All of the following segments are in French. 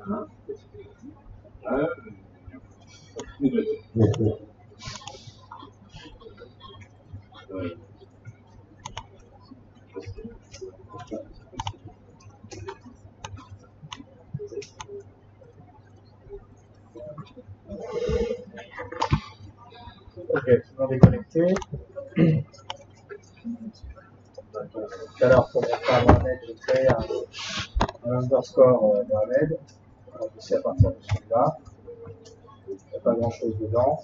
Ok, tout le monde est connecté. Tout à l'heure, pour montrer Mohamed, j'ai créé un underscore Mohamed. Donc, c'est à partir de celui-là. Il n'y a pas grand-chose dedans.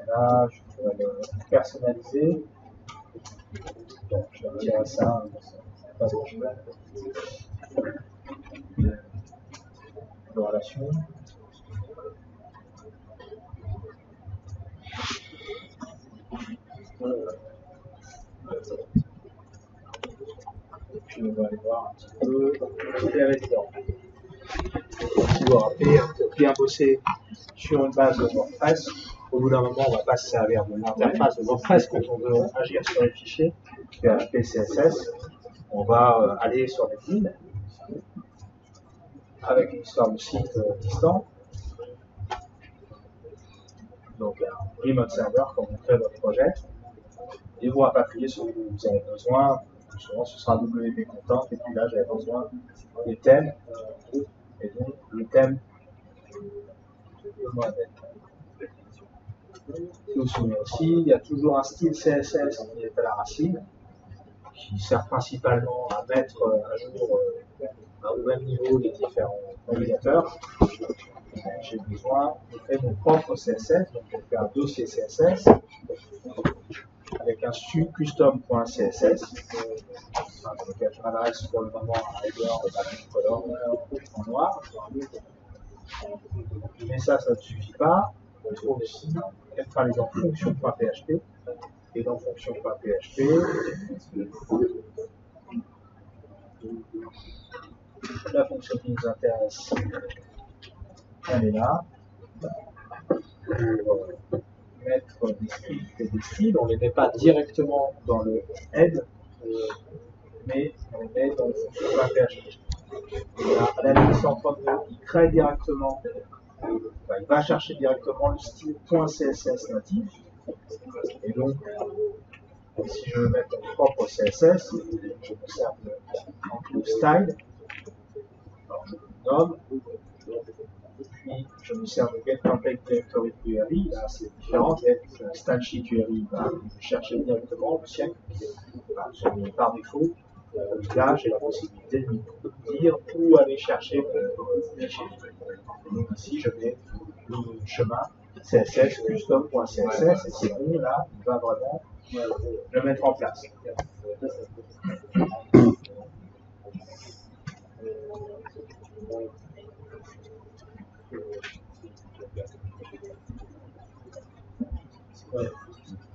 Là, je vais le personnaliser. Donc, je vais retirer ça. Pas grand-chose. De relation. Et puis, on va aller voir un petit peu ce qu'il y avait dedans. Si vous vous rappelez, pour bien bosser sur une base de WordPress, au bout d'un moment, on ne va pas se servir de l'interface de WordPress quand on veut agir sur les fichiers PHP, CSS. On va aller sur les fils avec une histoire de site distant. Donc, un remote server quand vous créez votre projet. Et vous rapatriez ce que vous avez besoin. Souvent, ce sera WP Content. Et puis là, j'avais besoin des thèmes. Et donc, le thème de Mohamed. Vous vous souvenez aussi, il y a toujours un style CSS qui est à la racine, qui sert principalement à mettre à jour au même niveau les différents navigateurs. J'ai besoin de créer mon propre CSS, donc je vais faire un dossier CSS avec un custom.css dans lequel je m'adresse pour le moment à Header, color en noir. Mais ça ne suffit pas. Il faut aussi être allé dans fonction.php. Et dans fonction.php, la fonction qui nous intéresse, elle est là. Pour mettre des scripts et des styles, on ne les met pas directement dans le head, mais on les met dans le fonction.php. À la ligne 132, il crée directement, il va chercher directement le style .css natif. Et donc, si je veux mettre mon propre CSS, je me sers de style. Alors, je le nomme. Puis, je me sers de getTemplate directory query. Là, c'est différent. Stylesheet query va chercher directement le sien. Par défaut. Là, j'ai la possibilité de lui dire où aller chercher mon fichier. Donc ici, je mets le chemin CSS custom.css et c'est bon, là, il va vraiment le mettre en place.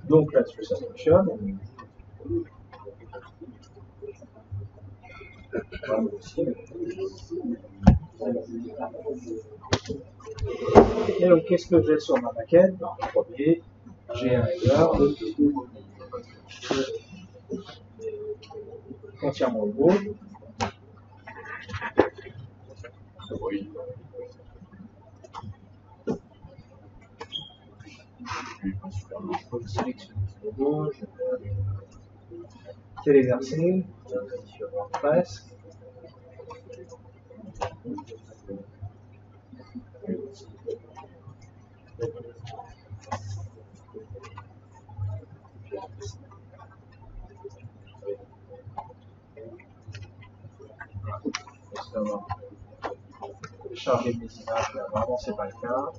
Donc là-dessus, ça fonctionne. Et donc, qu'est-ce que j'ai sur ma maquette? En premier, j'ai un header qui contient mon logo. Je sélectionne ce logo, je vais téléverser sur WordPress. Télécharger mes images, là vraiment c'est pas le cas.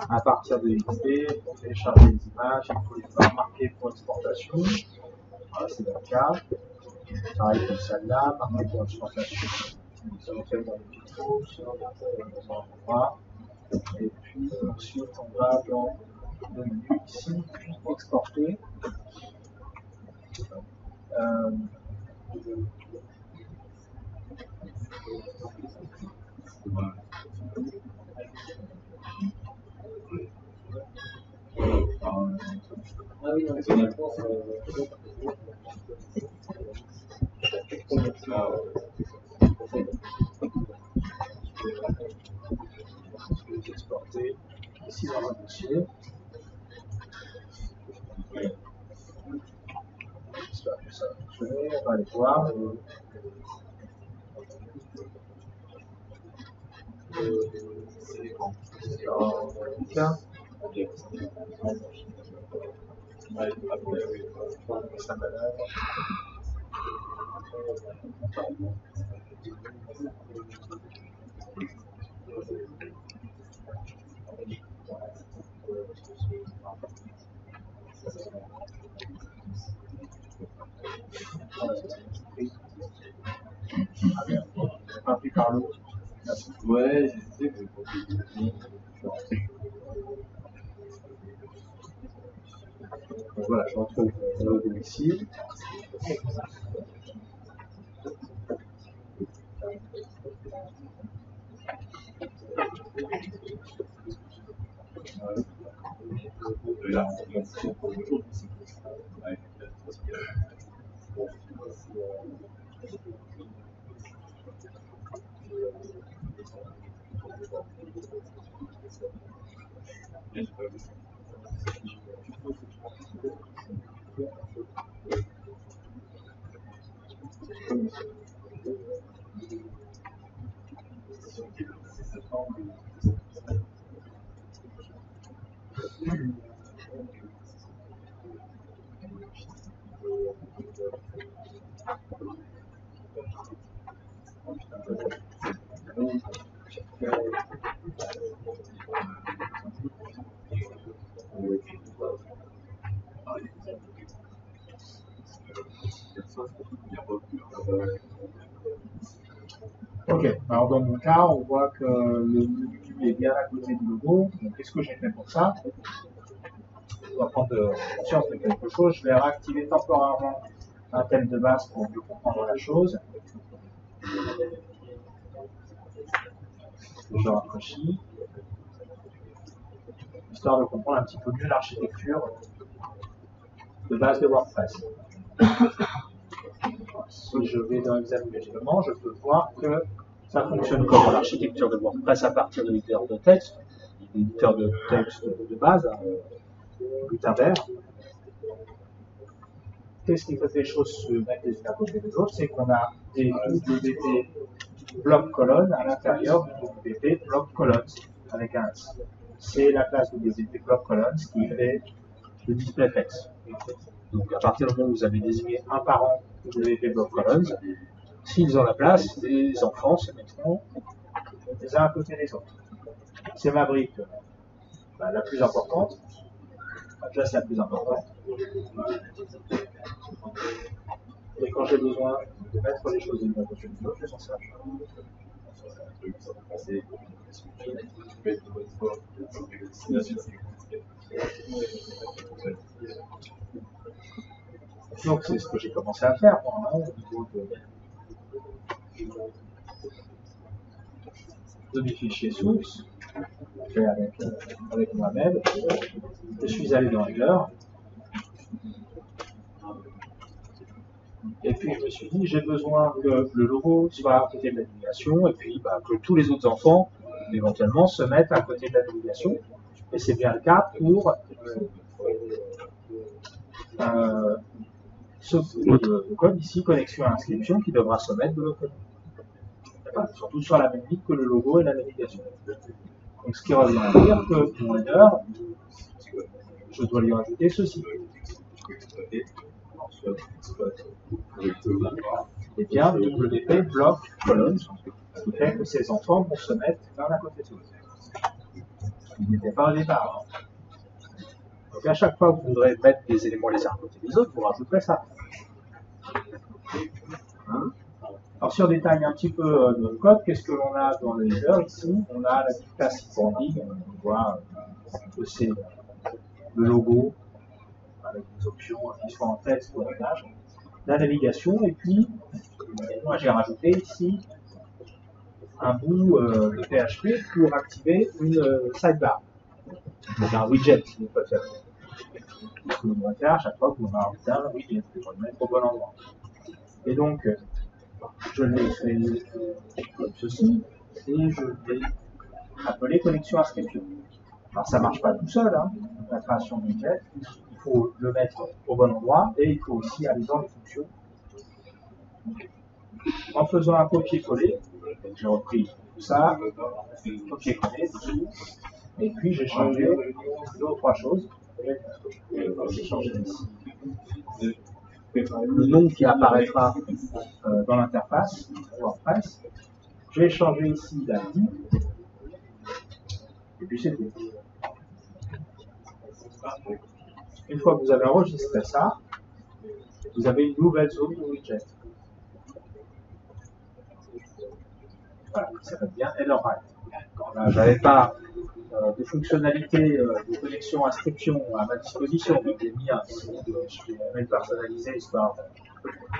À partir de l'XP, pour télécharger les images, il faut les faire marquer pour exportation. Voilà, c'est le cas. Pareil comme celle-là, marquer pour exportation. Ça va faire dans le tuto, sur endroit. Et puis ensuite on va dans le menu ici, exporter. exporter ici dans un dossier. J'espère que ça va fonctionner. On va aller voir. Ça malade. Pas pris par l'autre. Ouais, je sais que Voilà, je retrouve le logo ici. là, Ok, alors dans mon cas, on voit que le YouTube est bien à côté du logo. Donc qu'est-ce que j'ai fait pour ça? On va prendre conscience de quelque chose. Je vais réactiver temporairement un thème de base pour mieux comprendre la chose. Je rafraîchis, histoire de comprendre un petit peu mieux l'architecture de base de WordPress. Si je vais dans Examiner l'ajustement, je peux voir que ça fonctionne comme l'architecture de WordPress à partir de l'éditeur de texte, l'éditeur de texte de base, Gutenberg. Qu'est-ce qui fait que les choses se mettent les unes à côté des autres? C'est qu'on a des WP bloc colonne à l'intérieur du WP bloc colonnes avec un S. C'est la classe WP bloc colonnes qui fait le display text. Donc à partir du moment où vous avez désigné un parent WP bloc colonnes, s'ils ont la place, les enfants se mettront les uns à côté des autres. C'est ma brique la plus importante, la classe la plus importante. Et quand j'ai besoin de mettre les choses d'une à côté de l'autre, je m'en sers. Donc c'est ce que j'ai commencé à faire au niveau de mes fichiers sources. Fait avec Mohamed. Je suis allé dans Header. Et puis je me suis dit, j'ai besoin que le logo soit à côté de la navigation et puis que tous les autres enfants, éventuellement, se mettent à côté de la navigation. Et c'est bien le cas pour ce de code ici, connexion à inscription, qui devra se mettre de l'autre côté. Surtout sur la même ligne que le logo et la navigation. Donc ce qui revient à dire que mon header, je dois lui rajouter ceci. Et bien WP bloc colonne, ce qui fait que ces enfants vont se mettre l'un à côté de l'autre. Il n'était pas au départ. Donc à chaque fois que vous voudrez mettre des éléments les uns à côté des autres, vous rajouterez ça. Alors si on détaille un petit peu notre code, qu'est-ce que l'on a dans le header ici? On a la classe branding, on voit que c'est le logo avec des options qui sont en texte ou en image, la navigation, et puis moi j'ai rajouté ici un bout de PHP pour activer une sidebar, donc un widget si vous préférez. Ce que vous devez faire à chaque fois que vous rajoutez un widget, pour le mettre au bon endroit. Et donc, je l'ai fait comme ceci, et je l'ai appelé connexion Inscription. Alors ça ne marche pas tout seul, hein, la création de widget, il faut le mettre au bon endroit, et il faut aussi aller dans les fonctions. En faisant un copier-coller, j'ai repris tout ça, copier-coller dessous, et puis j'ai changé deux ou trois choses. J'ai changé ici le nom qui apparaîtra dans l'interface WordPress. J'ai changé ici la vie, et puis c'est tout. Une fois que vous avez enregistré ça, vous avez une nouvelle zone de widget. Voilà, ça s'appelle bien Eloride. Là, j'avais pas de fonctionnalité de connexion inscription à ma disposition, donc j'ai mis un HTML personnalisé histoire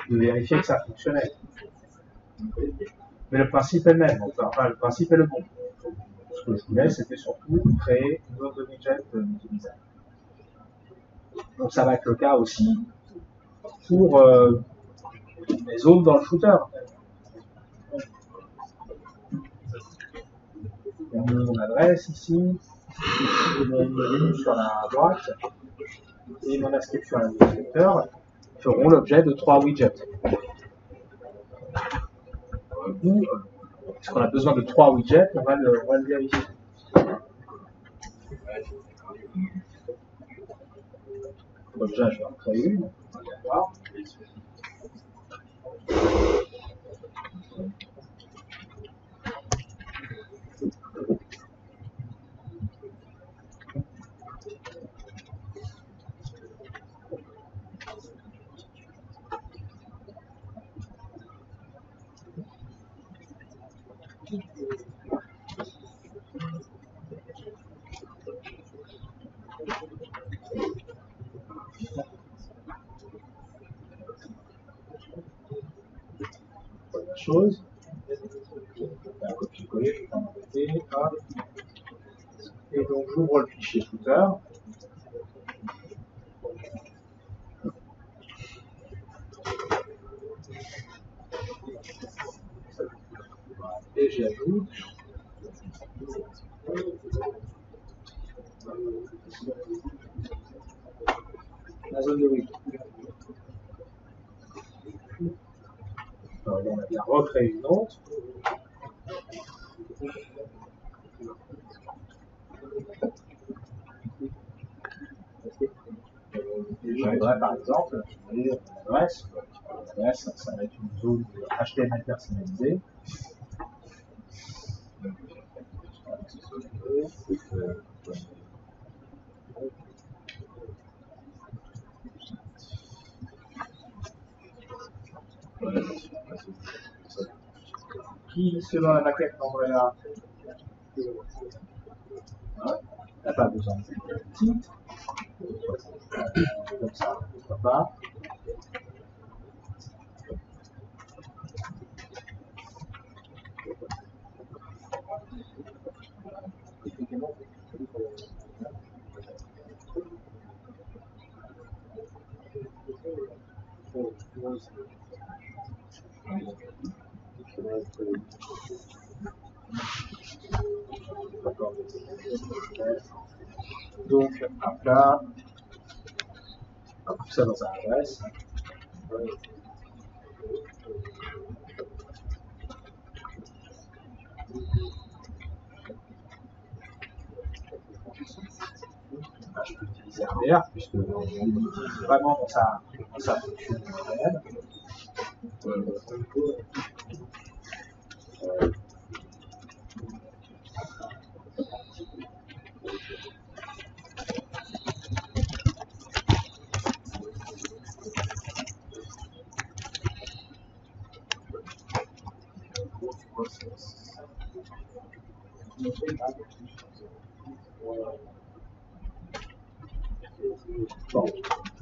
de vérifier que ça fonctionnait. Mais le principe est le même, enfin le principe est le bon. Ce que je voulais, c'était surtout créer une zone de widget multivisable. Donc ça va être le cas aussi pour les zones dans le footer. Mon adresse ici, mon menu sur la droite et mon inscription à la newsletter feront l'objet de 3 widgets. Puisqu'on a besoin de 3 widgets, on va le vérifier. Donc déjà, je vais en créer une. On va voir. Première chose, un copier-coller, je vais en embêter. Et donc j'ouvre le fichier footer. Et j'y ajoute la zone de widget. Alors, on va bien recréer une autre. J'aimerais par exemple une adresse. L'adresse, ça va être une zone HTML personnalisée. Qui, selon la maquette Andrea, n'a pas besoin de titre. Comme ça, pourquoi pas. Donc, hop là, tout ça dans un adresse. Là, je peux utiliser un VR puisque on l'utilise vraiment dans sa fonction réelle. Bon,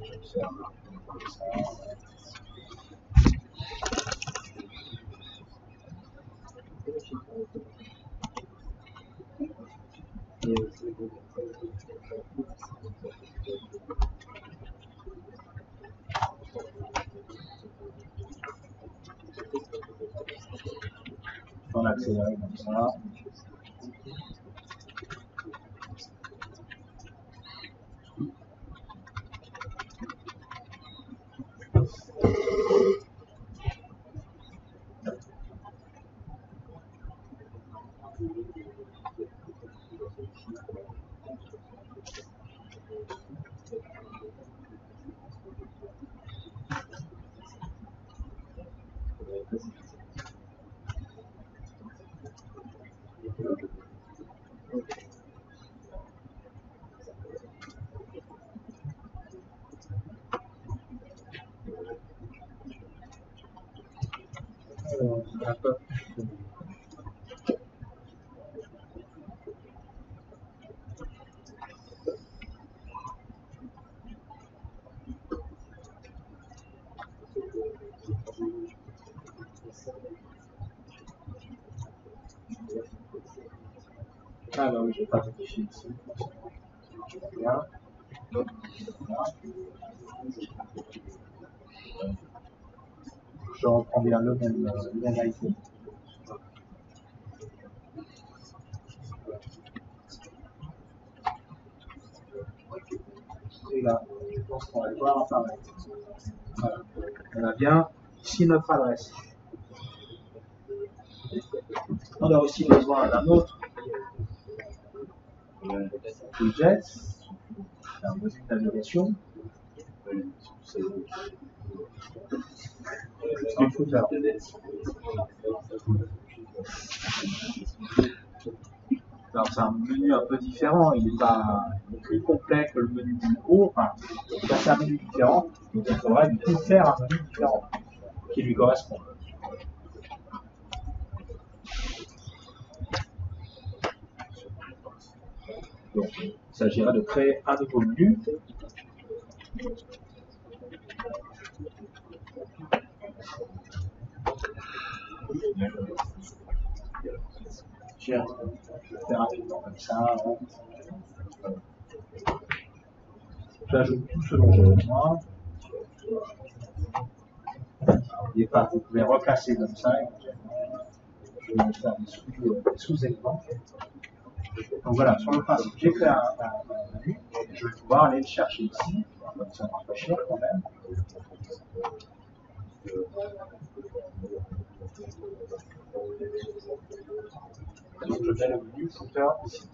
j'observe comme ça. On accélère comme ça. Ah bah oui, je vais pas modifier ici. Bien. Je reprends bien le même item. Et là, je pense qu'on va le voir apparaître. Voilà. On a bien ici notre adresse. On a aussi besoin d'un autre widget, un module de navigation. Un footer. Alors c'est un menu un peu différent, il est plus complet que le menu du haut, enfin, c'est un menu différent, donc il faudrait du coup faire un menu différent qui lui correspond. Donc il s'agirait de créer un nouveau menu. Je vais faire rapidement comme ça. J'ajoute tout ce dont j'ai besoin. N'oubliez pas, vous pouvez reclasser comme ça. Je vais faire des sous-éléments. Donc voilà, sur le principe, j'ai créé un menu. Je vais pouvoir aller le chercher ici. Donc ça va réfléchir quand même. Donc je mets le menu footer ici.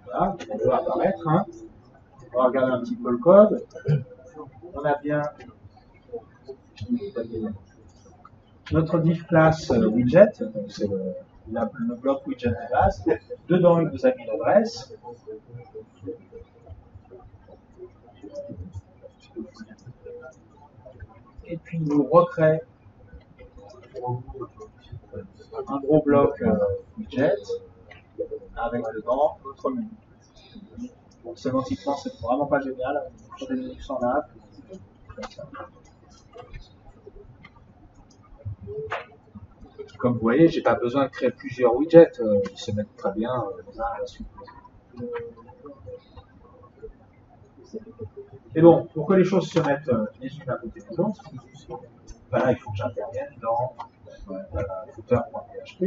Voilà, on doit apparaître. Hein. On va regarder un petit peu le code. On a bien notre div class widget, c'est le bloc widget de base. Dedans, il nous a mis l'adresse. Et puis, il nous recrée un gros bloc widget avec dedans notre menu. Bon, sémantiquement, c'est vraiment pas génial. Sur des menus sans nav. Comme vous voyez, j'ai pas besoin de créer plusieurs widgets. Ils se mettent très bien les uns à la suite. Et bon, pour que les choses se mettent les unes à côté des autres, ben là, il faut que j'intervienne dans footer.php.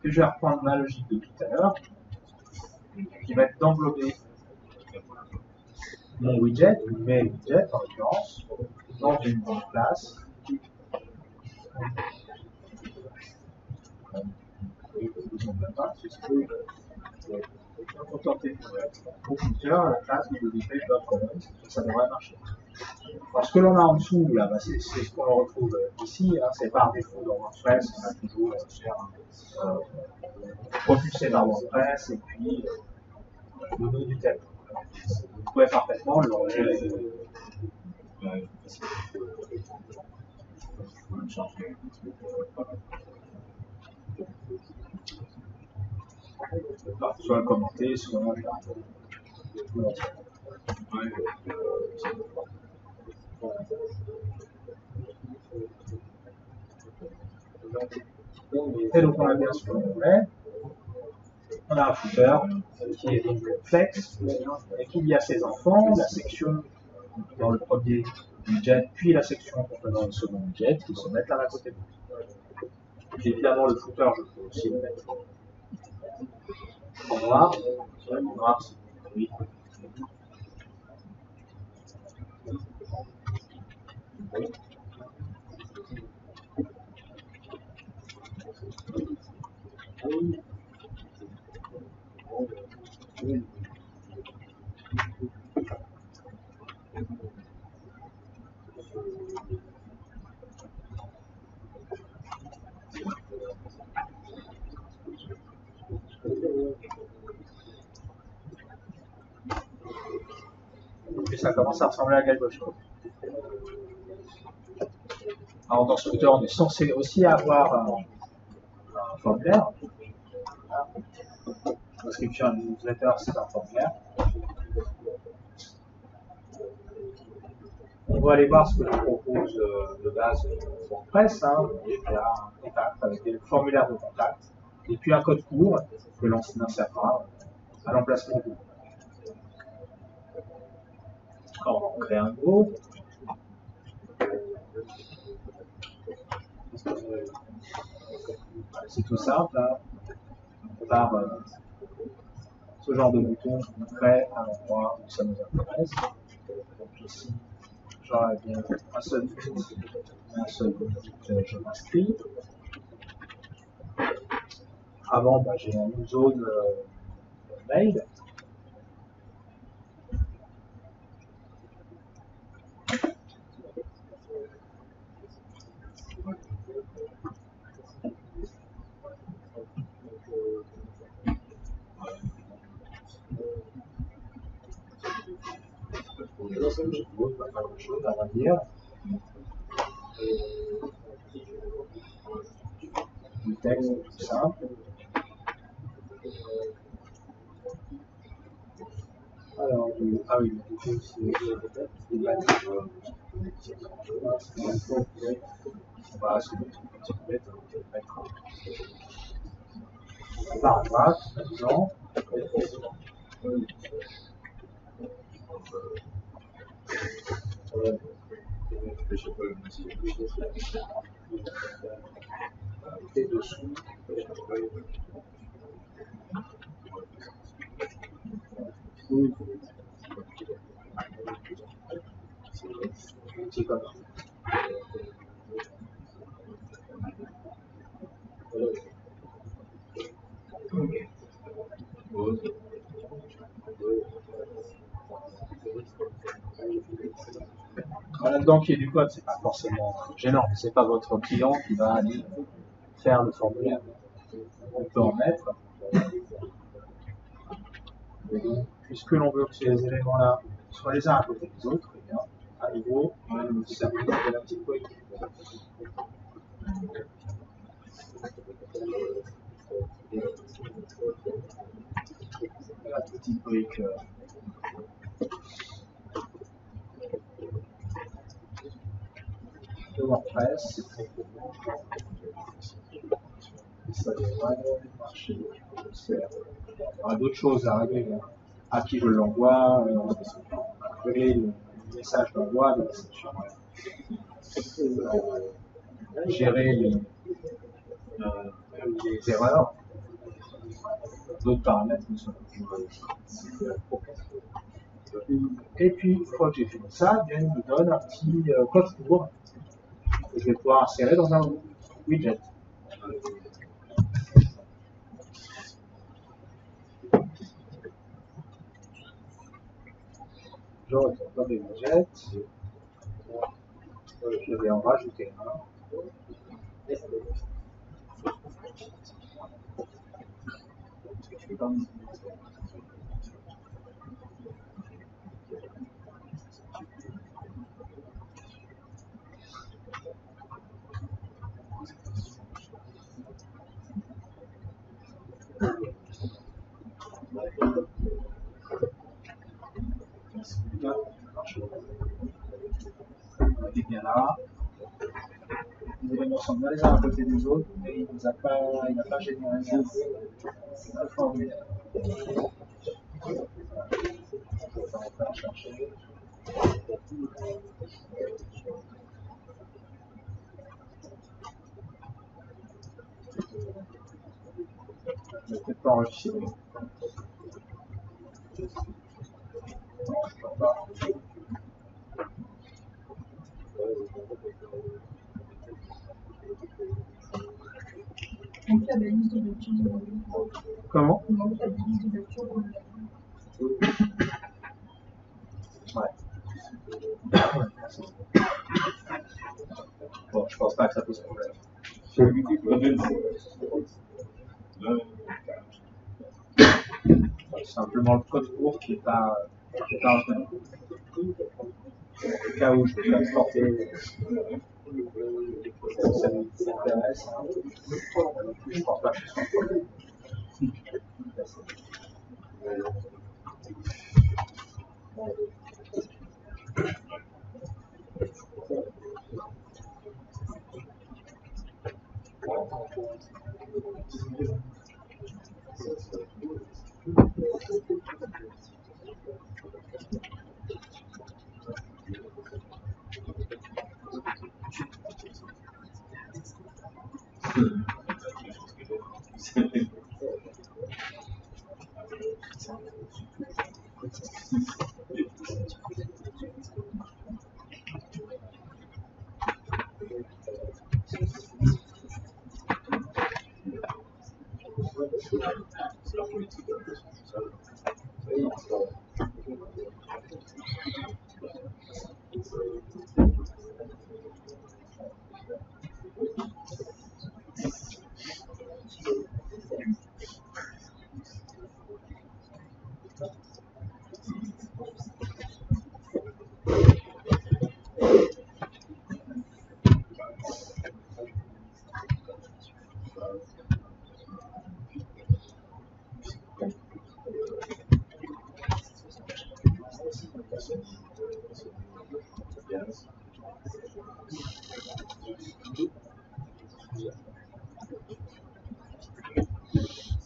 Et je vais reprendre ma logique de tout à l'heure, qui va être d'englober mon widget, mes widgets en l'occurrence, dans une classe. Contenter au footer la classe wp.columns, ça devrait marcher. Alors, ce que l'on a en dessous, là, bah, c'est ce qu'on retrouve ici, hein, c'est par défaut dans WordPress, on a toujours propulsé par WordPress et puis le nom du thème. Vous pouvez parfaitement le gérer. Soit le commenter, soit et donc on a bien ce qu'on voulait. On a un footer qui est donc flex et qu'il y a ses enfants, la section dans le premier widget, puis la section contenant le second widget qui se mettent l'un à côté de l'autre. Évidemment, le footer, je peux aussi le mettre en noir. En noir, c'est oui. Et ça commence à ressembler à quelque chose. Alors dans ce footer, on est censé aussi avoir un formulaire. L'inscription à newsletter, c'est un formulaire. On va aller voir ce que nous propose de base WordPress. Il y a un contact avec des formulaires de contact et puis un code court que l'on insérera à l'emplacement du groupe. Alors, on crée un groupe. C'est tout simple. Par ce genre de bouton, on crée un endroit où ça nous intéresse. Donc ici, j'aurais bien un seul bouton, je m'inscris. Avant, j'ai une zone mail. Pas grand chose à dire. Le texte est tout simple. Alors, ah oui, du coup, c'est on va se mettre un paragraphe, maintenant. Et dessous, c'est comme ça. Là-dedans, qu'il y ait du code, c'est pas forcément gênant. C'est pas votre client qui va aller faire le formulaire. On peut en mettre. Et donc, puisque l'on veut que ces éléments-là soient les uns à côté des autres, eh bien, à nouveau, on va nous servir de la petite brique. La petite brique de WordPress. Et ça devrait marcher. Il y aura d'autres choses à régler. À qui je l'envoie, régler le message d'envoi de la section. Gérer les erreurs. D'autres paramètres ne sont pas. Et puis, une fois que j'ai fini ça, bien, il me donne un petit code court que je vais pouvoir insérer dans un widget. Je retourne dans les widgets. Je vais en rajouter un. On est bien là. Les éléments sont bien les uns à côté des autres, mais il n'a pas généré un formulaire. On va chercher. Je vais peut-être pas enregistrer. Non, je peux pas. Donc, il y a des listes de lecture de la vie. Comment? Donc, il y a des listes de lecture de la vie. Ouais. Bon, je pense pas que ça pose problème. C'est simplement le code court qui n'est pas retenu. Au cas où je vais exporter, ça m'intéresse. Je pense pas que ce soit un problème.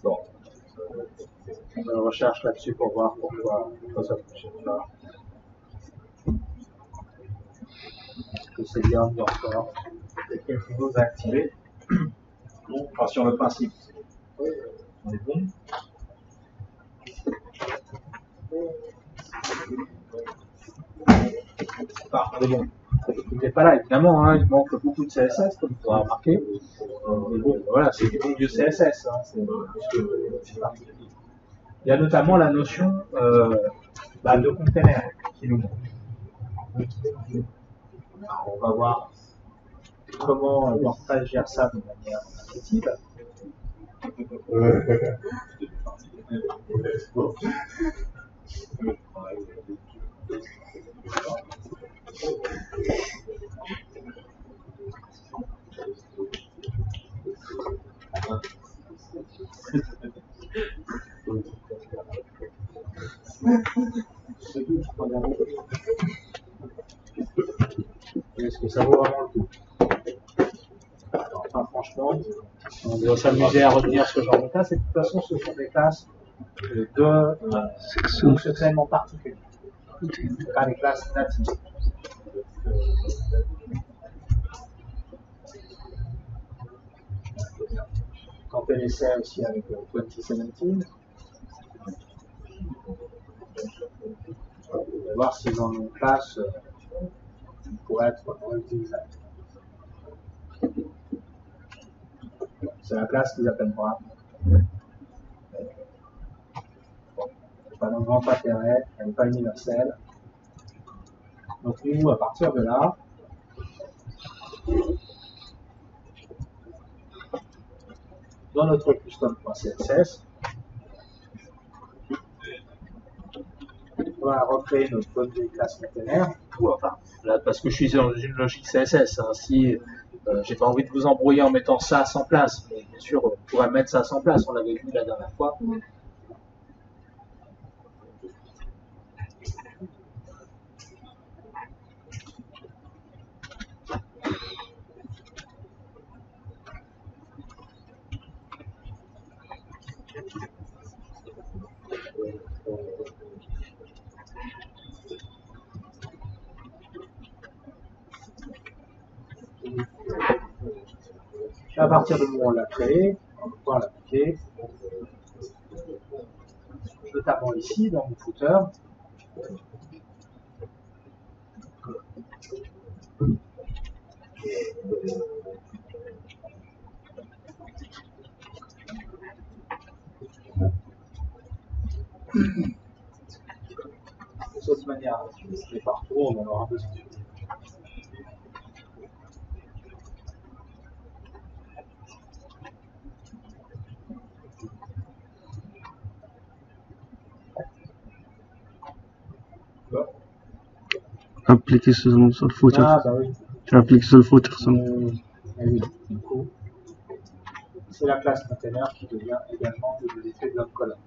Bon. On recherche là-dessus pour voir pourquoi ça ne fonctionne pas. Que c'est bien mis encore. Il y a quelque chose à activer. Bon, enfin, sur le principe, on est bon. Enfin, on est bon. Il n'est pas là, évidemment, hein, il manque beaucoup de CSS, comme vous aurez remarqué. Mais bon, voilà, c'est du bon vieux CSS. Hein, c'est particulier. Il y a notamment la notion de container qui nous manque. Alors, on va voir comment WordPress gère ça de manière intuitive. Est-ce que ça vaut vraiment le coup? Enfin, franchement, on doit s'amuser à retenir ce genre de classes, et de toute façon, ce sont des classes de fonctionnellement particulier, pas des classes natives. Quand elle essaie aussi avec 2017, on va voir s'ils en ont une classe pour être réutilisable. C'est la classe qu'ils appellent bras. C'est pas d'un grand intérêt, elle n'est pas universelle. Donc nous, à partir de là, dans notre custom.css, on va recréer notre bonne vieille classe container. Enfin, là, parce que je suis dans une logique CSS. Hein, si j'ai pas envie de vous embrouiller en mettant ça en place, mais bien sûr, on pourrait mettre ça en place. On l'avait vu la dernière fois. À partir du moment où on l'a créé, on va pouvoir l'appliquer, notamment ici dans mon footer. De cette manière, si je fais partout, on en aura besoin. Appliquer sur le footer. Ah, bah oui. Tu appliques sur le footer. Oui, du coup, c'est la classe container qui devient également l'effet de notre colonne.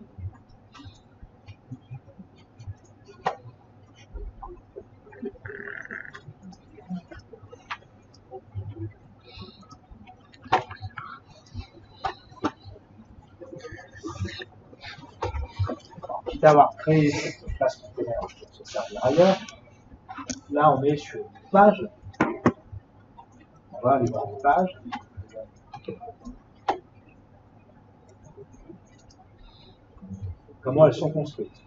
Quitte à avoir créé cette classe container pour se servir ailleurs, là on est sur une page. On va aller voir les pages. Comment elles sont construites.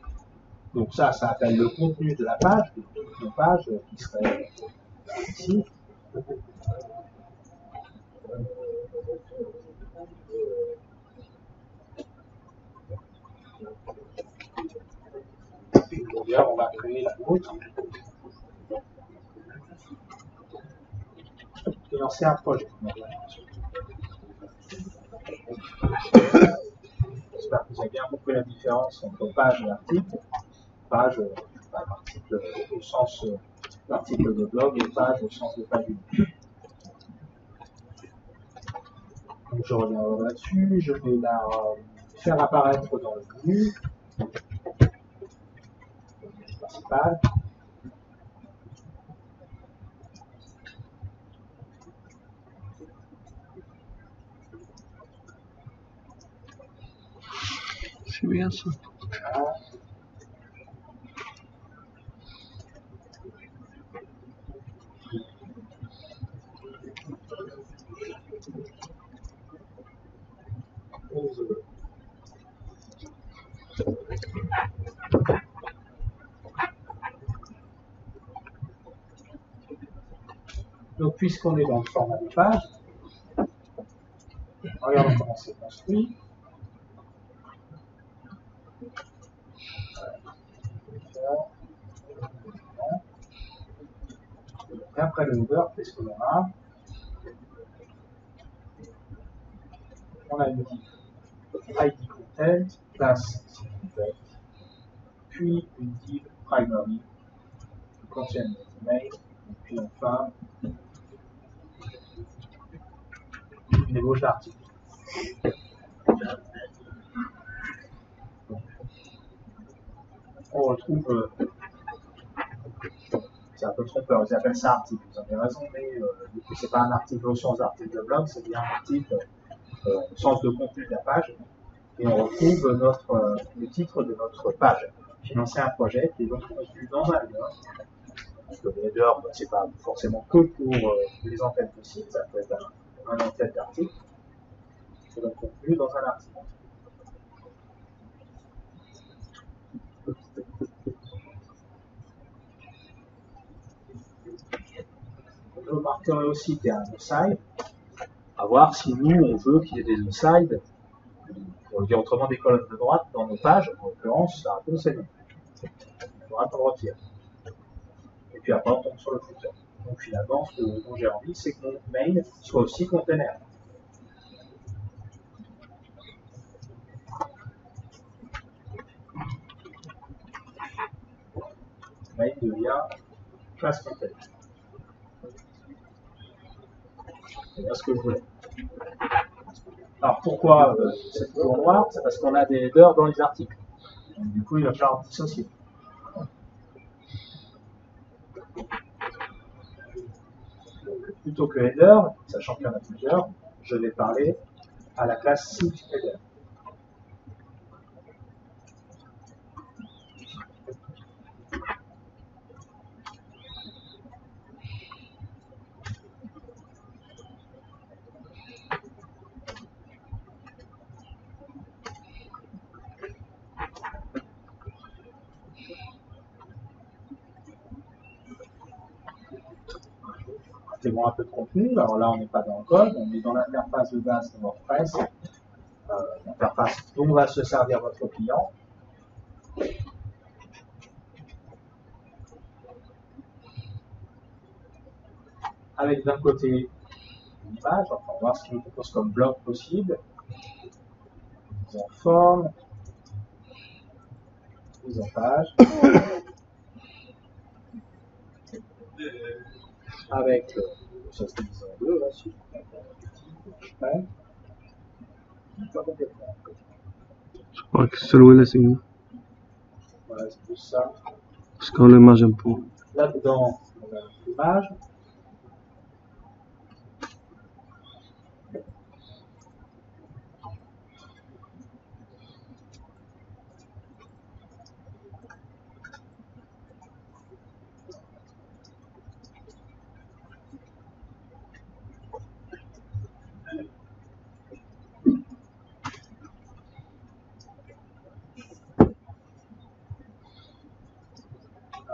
Donc ça appelle le contenu de la page, de toutes nos pages qui serait ici. D'ailleurs, on va créer la nôtre et lancer un projet. J'espère que vous avez bien compris la différence entre page et article. Page, article au sens d'article de blog et page au sens de page unique. Donc je reviens là-dessus, je vais la faire apparaître dans le menu principal. C'est bien ça. Voilà. Donc, puisqu'on est dans le format de page, regardons comment c'est construit. Et après le header, qu'est-ce que l'on a? On a une div ID content, classe content, puis une div primary qui contient les emails, et puis enfin une ébauche d'article. On retrouve, c'est un peu trompeur, ils appellent ça article, vous avez raison, mais c'est pas un article au sens d'article de blog, c'est bien un article au sens de contenu de la page. Et on retrouve le titre de notre page. Financer un projet qui est donc contenu dans un header. Parce que le header, c'est pas forcément que pour les en-têtes de site, ça peut être un en-tête d'article. C'est donc contenu dans un article. Je remarquerai aussi qu'il y a un aside, à voir si nous, on veut qu'il y ait des asides, on veut dire autrement des colonnes de droite dans nos pages, en l'occurrence, la réponse est non. Droite, on le retire. Et puis après, on tombe sur le footer. Donc finalement, ce dont j'ai envie, c'est que mon mail soit aussi container. Mail devient classe container. C'est bien ce que je voulais. Alors pourquoi c'est toujours noir? C'est parce qu'on a des headers dans les articles. Donc, du coup, il va falloir dissocier. Plutôt que header, sachant qu'il y en a plusieurs, je vais parler à la classe site header. simplement un peu de contenu. Alors là, on n'est pas dans le code, on est dans l'interface de base de WordPress, l'interface dont va se servir votre client. Avec d'un côté une image, enfin, on va voir ce qu'il nous propose comme bloc possible. Mise en forme, mise en page. Avec ça se divise en deux, là, si ouais. Pas complètement. Je crois que celui-là, c'est mieux. Voilà, c'est plus ça. Parce qu'on l'image un peu. Là-dedans, on a l'image.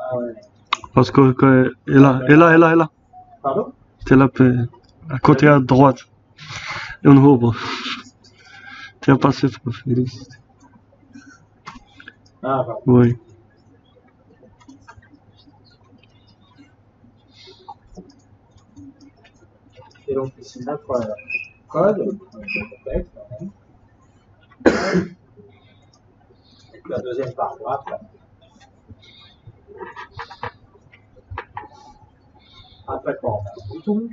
Ah ouais. Parce que est là. Pardon? C'est là, à côté à droite. Et on ouvre. Tu as passé, Félix. Ah, pardon. Oui. Et donc ici, notre code, le texte, la deuxième paragraphe, là. Après quoi, on a un bouton.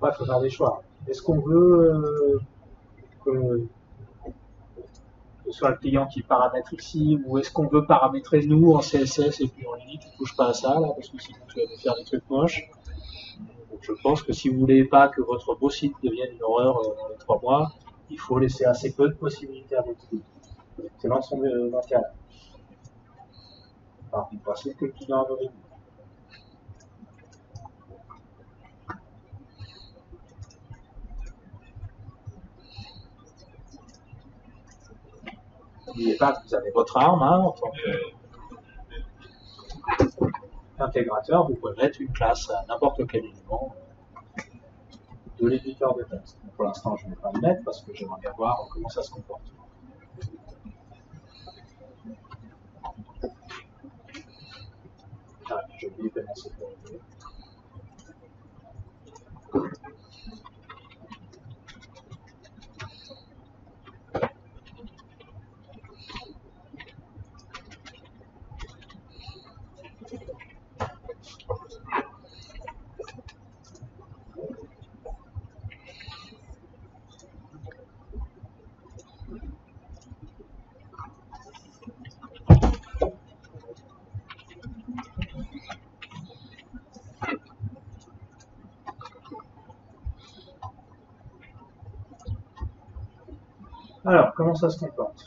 Après, il faut faire des choix. Est-ce qu'on veut que ce soit le client qui paramètre ici, ou est-ce qu'on veut paramétrer nous en CSS et puis on lui dit tu touches pas à ça là, parce que sinon tu vas nous faire des trucs moches. Donc, je pense que si vous voulez pas que votre beau site devienne une horreur dans les 3 mois, il faut laisser assez peu de possibilités à votre site. C'est dans son intérêt. Par du principe que le client a besoin. N'oubliez pas que vous avez votre arme hein, en tant qu'intégrateur, vous pouvez mettre une classe à n'importe quel élément de l'éditeur de texte. Pour l'instant, je ne vais pas le mettre parce que j'aimerais bien voir comment ça se comporte. Ah, j'ai oublié de lancer pour le Alors, comment ça se comporte?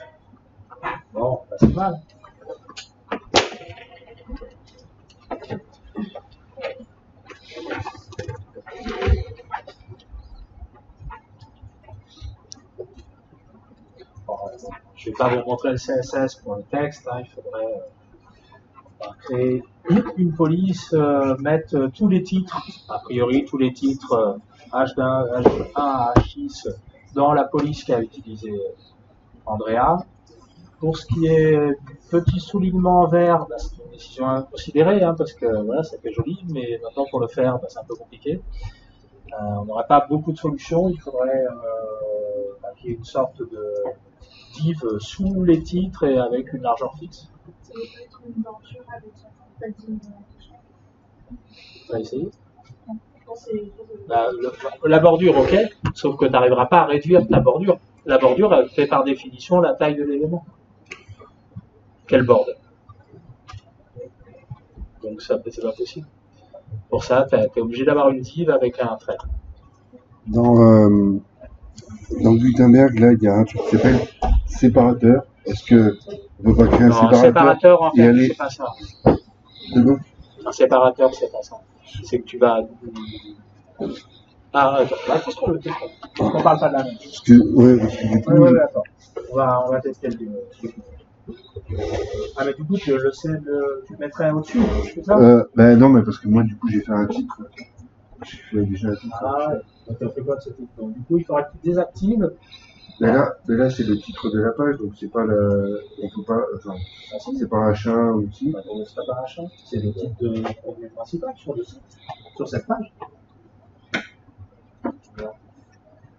Bon, pas si mal. Bon, je ne vais pas vous montrer le CSS pour le texte, hein, il faudrait créer une police, mettre tous les titres, a priori tous les titres H1, H1 à H6 dans la police qu'a utilisé Andrea. Pour ce qui est petit soulignement en vert, bah, c'est une décision à considérer, hein, parce que voilà, ça fait joli, mais maintenant pour le faire, bah, c'est un peu compliqué. On n'aurait pas beaucoup de solutions, il faudrait qu'il y ait une sorte de div sous les titres et avec une largeur fixe. Ça peut être une bordure avec un padding. On va essayer. Je pense que c'est. La bordure, ok, sauf que tu n'arriveras pas à réduire ta bordure. la bordure, elle fait par définition la taille de l'élément qu'elle borde. Donc ça, c'est pas possible. Pour ça, tu es obligé d'avoir une div avec un trait. Dans Gutenberg, là, il y a un truc qui s'appelle séparateur. Est-ce que on peut pas créer un Non, un séparateur, en fait, c'est pas ça. C'est bon. Un séparateur, c'est pas ça. C'est que tu vas... Ah, attends, attention le truc. On parle pas de la même. Parce que du coup, Ouais, attends. On va tester le truc. Ah, mais du coup, tu le mettrais au-dessus, c'est ça? ben non, mais parce que moi, du coup, j'ai fait un titre. J'ai fait déjà un titre. Ah, ouais. Donc, tu as fait quoi de ce titre? Donc, du coup, il faudra que tu désactives. Mais là, c'est le titre de la page, donc c'est pas on peut pas, enfin, Ah, si. c'est pas un chat ou si. Bah, ce serait pas un champ. C'est le titre de produit principal sur le site, sur cette page. Voilà.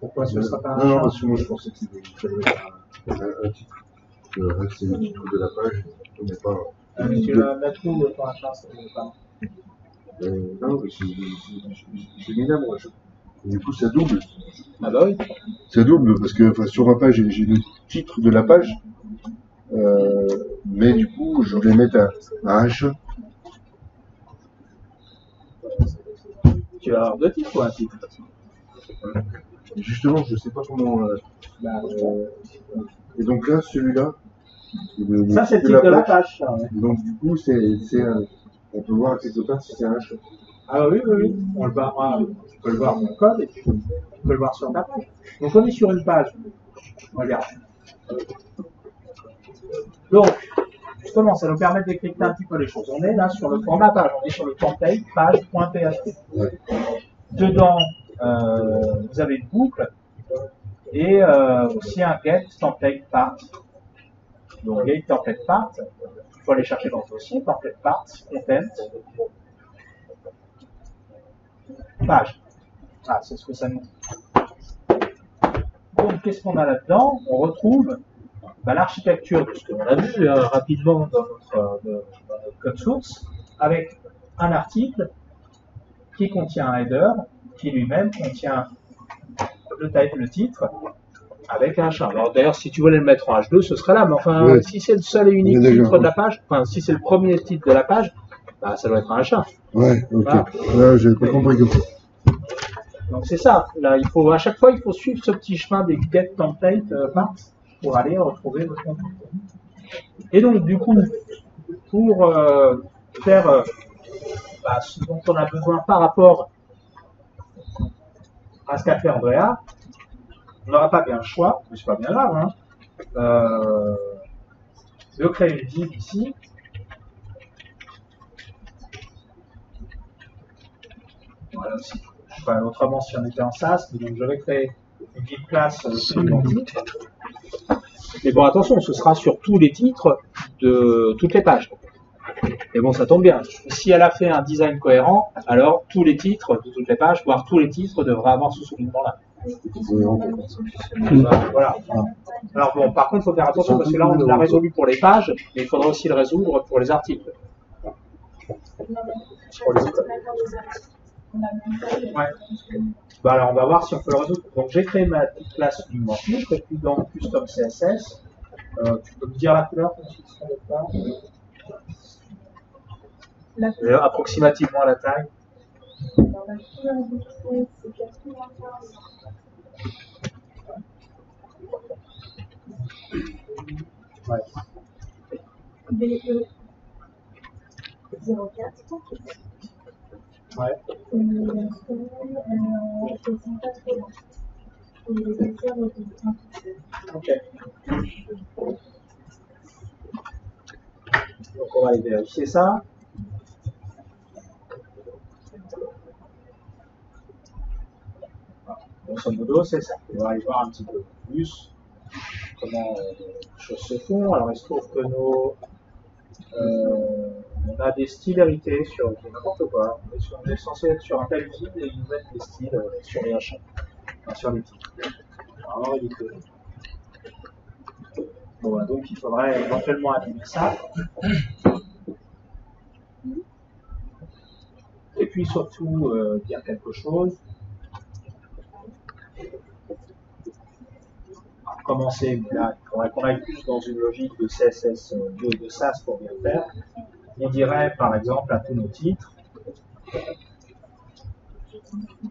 Pourquoi ce ne sera pas un Non, champ? parce que moi, je pensais qu'il fallait un titre. Le reste, c'est le titre de la page, on n'est pas. Mais tu le mets où pour un champ, ça ne veut pas. Non, mais j'ai mis là, moi. Du coup, ça double. Ah bah oui. Ça double, parce que enfin, sur ma page, j'ai le titre de la page. Mais du coup, je voulais mettre un H. Tu vas avoir deux titres ou un titre? Justement, je sais pas comment. Et donc là, celui-là. Ça, c'est le titre de la page. Ça, ouais. Donc du coup, on peut voir quelque part si c'est un H. Ah oui, oui, oui. On le voit, tu peux le voir dans le code et tu peux le voir sur ta page. Donc on est sur une page. Regarde. Donc, justement, ça nous permet de décrypter un petit peu les choses. On est là sur le format page, on est sur le template page.php. Ouais. Dedans, vous avez une boucle et aussi un get template part. Donc get template part, il faut aller chercher dans le dossier, template part, content, page. Ah, c'est ce que ça nous dit. Donc, qu'est-ce qu'on a là-dedans? On retrouve l'architecture de ce que l'on a vu rapidement dans notre code source, avec un article qui contient un header, qui lui-même contient le titre, avec un champ. Alors d'ailleurs, si tu voulais le mettre en H2, ce serait là, mais enfin, ouais. Si c'est le seul et unique titre de la page, enfin, si c'est le premier titre de la page, bah, ça doit être un H1. Ouais, ok. Voilà. Là, j'ai pas compris comme ça. Donc c'est ça. Là, à chaque fois, il faut suivre ce petit chemin des get template parts pour aller retrouver votre contenu. Et donc, du coup, pour faire ce dont on a besoin par rapport à ce qu'a fait Andrea, on n'aura pas bien le choix, mais c'est pas bien grave, hein, de créer une div ici. Voilà aussi. Enfin, autrement, si on était en SAS, donc je vais créer une div classe identique. Mais bon, attention, ce sera sur tous les titres de toutes les pages. Et bon, ça tombe bien. Si elle a fait un design cohérent, alors tous les titres de toutes les pages, voire tous les titres, devraient avoir ce soulignement-là. Voilà. Alors bon, par contre, il faut faire attention parce que là, on l'a résolu pour les pages, mais il faudra aussi le résoudre pour les articles. Pour les ouais. Bah alors, on va voir si on peut le résoudre. Donc, j'ai créé ma petite classe soulignement titre, et puis dans Custom CSS, tu peux me dire la couleur qu'on fixe approximativement la taille. Alors, la couleur du trait, c'est 95. Ouais. BE 04. Ouais. Et c'est 180. Et les épaisseurs de 1. Ok. Donc on va aller vérifier ça. Grosso modo, c'est ça. On va aller voir un petit peu plus comment les choses se font. Alors, il se trouve que on a des styles hérités sur n'importe quoi. On est censé être sur un tel guide et ils nous mettent des styles sur les achats, enfin, sur les titres. Alors, ridicule. Bon, donc il faudrait éventuellement animer ça. Et puis surtout dire quelque chose. commencer, là, il faudrait qu'on aille plus dans une logique de CSS2, de SAS pour bien faire. On dirait par exemple à tous nos titres,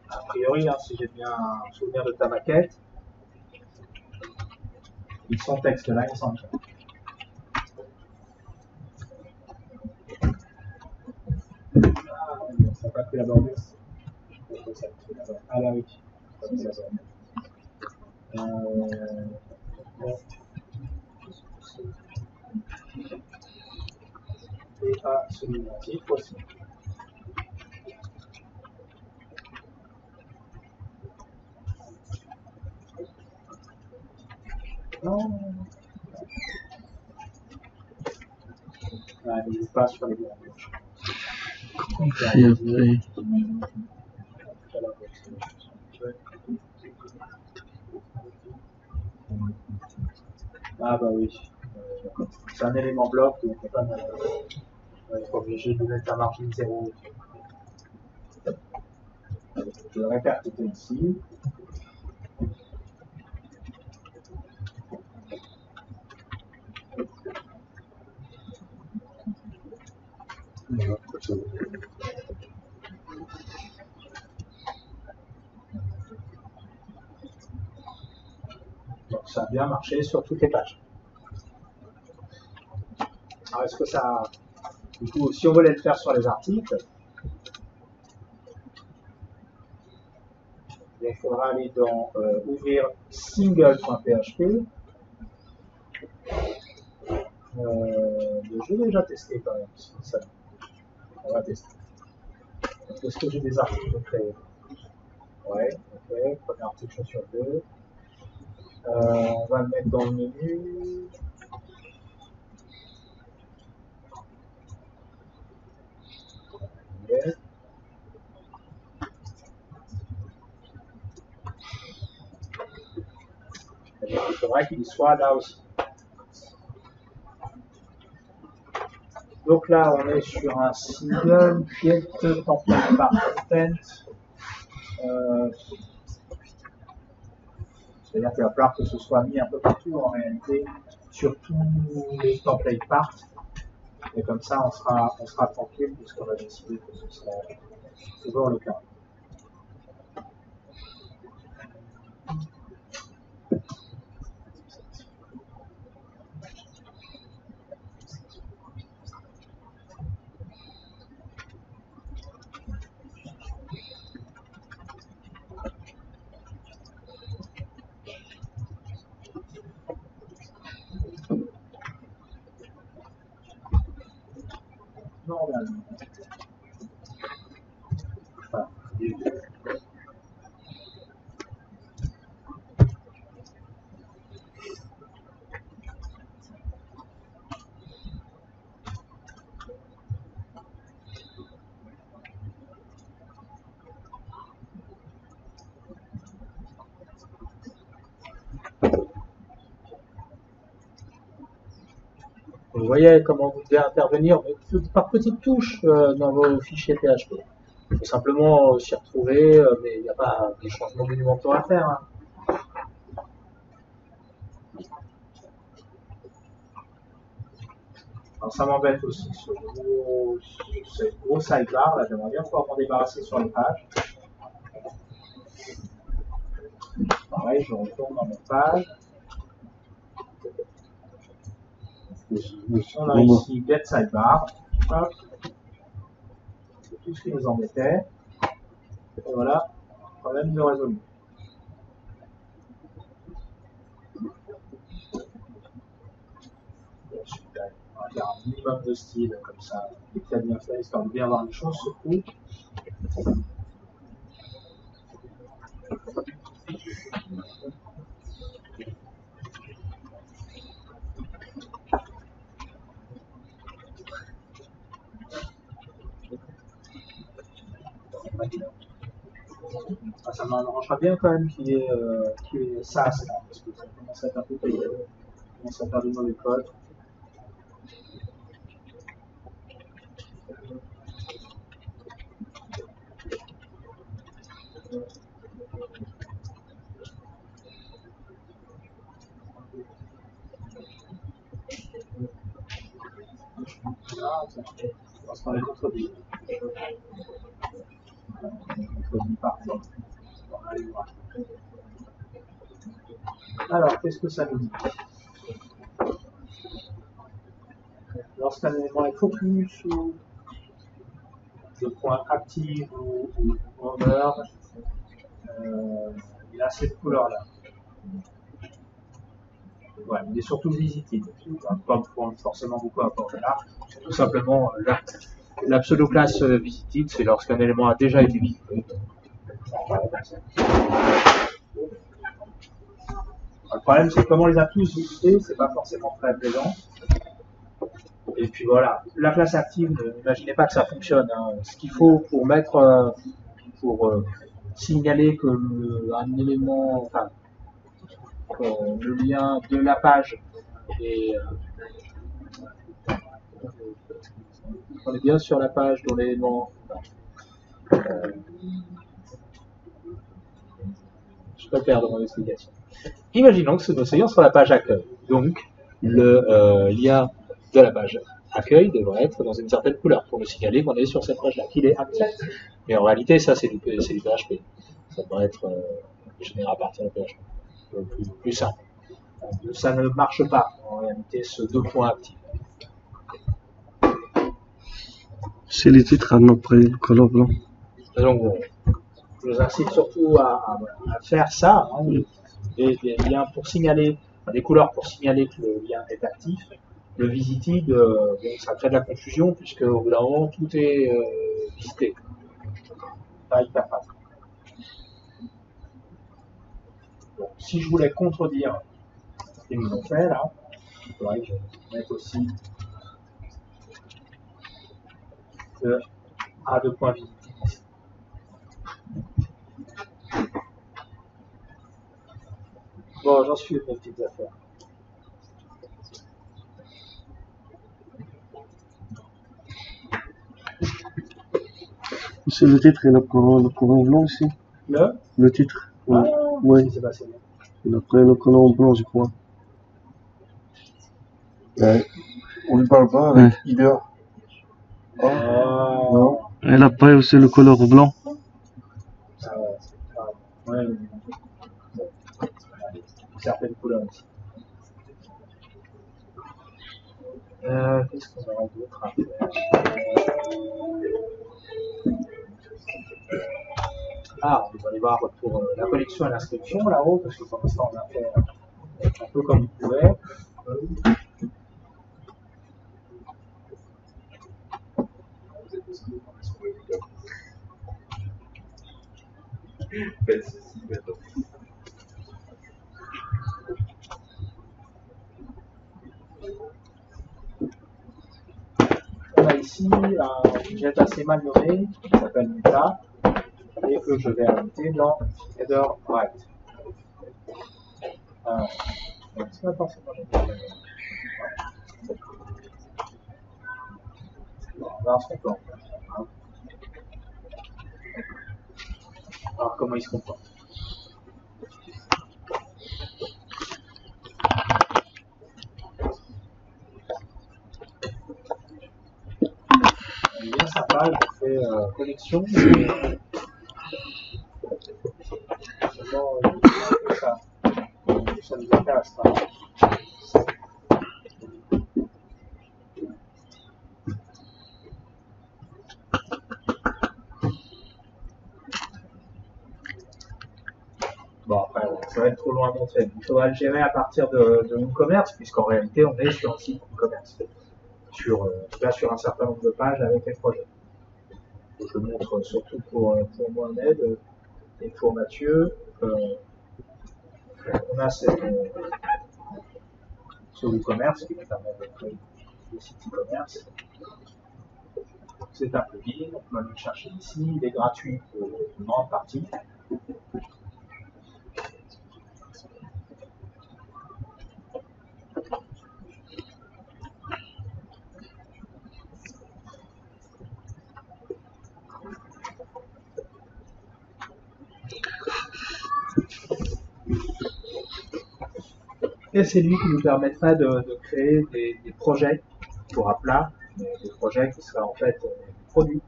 a priori, hein, si j'ai bien souvenir de ta maquette, ils sont texte là, ils sont ça n'a pas pris la bordure. Ah là oui, ça n'a pas pris la bordure. Et à celui-là, titre aussi. Non. Ah, n'hésite pas sur les bordures. Confie après. Ah bah oui. C'est un élément bloc, donc on n'est pas obligé de mettre la margine 0. Je vais répercuter ici. Voilà, comme ça. Donc ça a bien marché sur toutes les pages. Alors est-ce que ça... Du coup, si on voulait le faire sur les articles, il faudra aller dans ouvrir single.php. J'ai déjà testé quand même. Ça, on va tester. Est-ce que j'ai des articles créés? Ouais, ok. Premier article chaussure 2. On va le mettre dans le menu. Okay. Il faudrait qu'il soit là aussi. Donc là, on est sur un single get template par content. C'est-à-dire qu'il va falloir que ce soit mis un peu partout en réalité, sur tous les template parts. Et comme ça, on sera tranquille puisqu'on va décider que ce sera toujours le cas. Normalement. Voilà. Vous voyez comment vous devez intervenir par petites touches dans vos fichiers PHP. Il faut simplement s'y retrouver, mais il n'y a pas de changement monumentaux à faire. Hein. Alors ça m'embête aussi, ce gros sidebar, là j'aimerais bien pouvoir m'en débarrasser sur les pages. Pareil, je retourne dans mes pages. On a ici Get Sidebar. Hop. C'est tout ce qui nous embêtait. Et voilà, problème de résolu. Super. On va faire un minimum de style comme ça, et très bien fait, histoire de bien avoir les choses surtout. Ça m'arrangera bien quand même qu'il y ait ça, parce que ça commence à être un peu payé. Ça commence à faire du mauvais code. Là, on va se parler d'autres. Par exemple. On va aller voir. Alors, qu'est-ce que ça nous dit? Lorsqu'un élément est focus ou de point actif ou over, il a cette couleur-là. Ouais, il est surtout visible. Pas forcément beaucoup à apporter là. C'est tout simplement la pseudo-classe visited, c'est lorsqu'un élément a déjà été visité. Le problème, c'est que comme on les a tous visités, c'est pas forcément très plaisant. Et puis voilà, la classe active, n'imaginez pas que ça fonctionne. Hein. Ce qu'il faut pour mettre, pour signaler que un élément, enfin, le lien de la page est, on est bien sur la page dont l'élément. Je peux perdre mon explication. Imaginons que nous soyons sur la page accueil. Donc, le lien de la page accueil devrait être dans une certaine couleur pour nous signaler qu'on est sur cette page-là, qu'il est actif. Mais en réalité, ça, c'est du PHP. Ça devrait être généré à partir de PHP. Plus simple. Ça ne marche pas, en réalité, ce deux points actifs. C'est les titres à après le color blanc. Donc, je vous incite surtout à faire ça, hein, des liens pour signaler, des couleurs pour signaler que le lien est actif. Le visited, ça crée de la confusion puisque au bout d'un moment tout est visité. Pas hyper facile. Donc, si je voulais contredire ce qu'ils nous ont fait là, il faudrait que je mette aussi le A2 points visited. Bon, j'en suis mes petites affaires. C'est le titre et le colon blanc aussi. Le titre. Ah, oui. C'est passé bien. Et après le colon blanc, je crois. On lui parle pas avec Header. Non. Et après aussi le color blanc. Ouais. Certaines couleurs aussi. Qu'est-ce qu'on aurait d'autre à faire? Ah, on va aller voir pour la collection et l'inscription là-haut, parce que pour l'instant on a fait un peu comme vous pouvez. On a ici un jet assez mal nommé qui s'appelle Muta et que je vais ajouter dans header right. C'est pas forcément génial. On va voir ce qu'on peut en faire. Alors comment il se comporte. Il est bien sympa, je fais collection. Ça nous intéresse pas. Bon, après, ça va être trop loin à montrer. Il faudra le gérer à partir de WooCommerce, puisqu'en réalité, on est sur un site WooCommerce. Là, sur un certain nombre de pages avec les projets. Je le montre surtout pour Mohamed et pour Mathieu. On a ce WooCommerce qui nous permet de créer des sites e-commerce. C'est un plugin, on peut aller le chercher ici, il est gratuit pour une grande partie. Et c'est lui qui nous permettrait de créer des projets pour Appla mais des projets qui seraient en fait produits,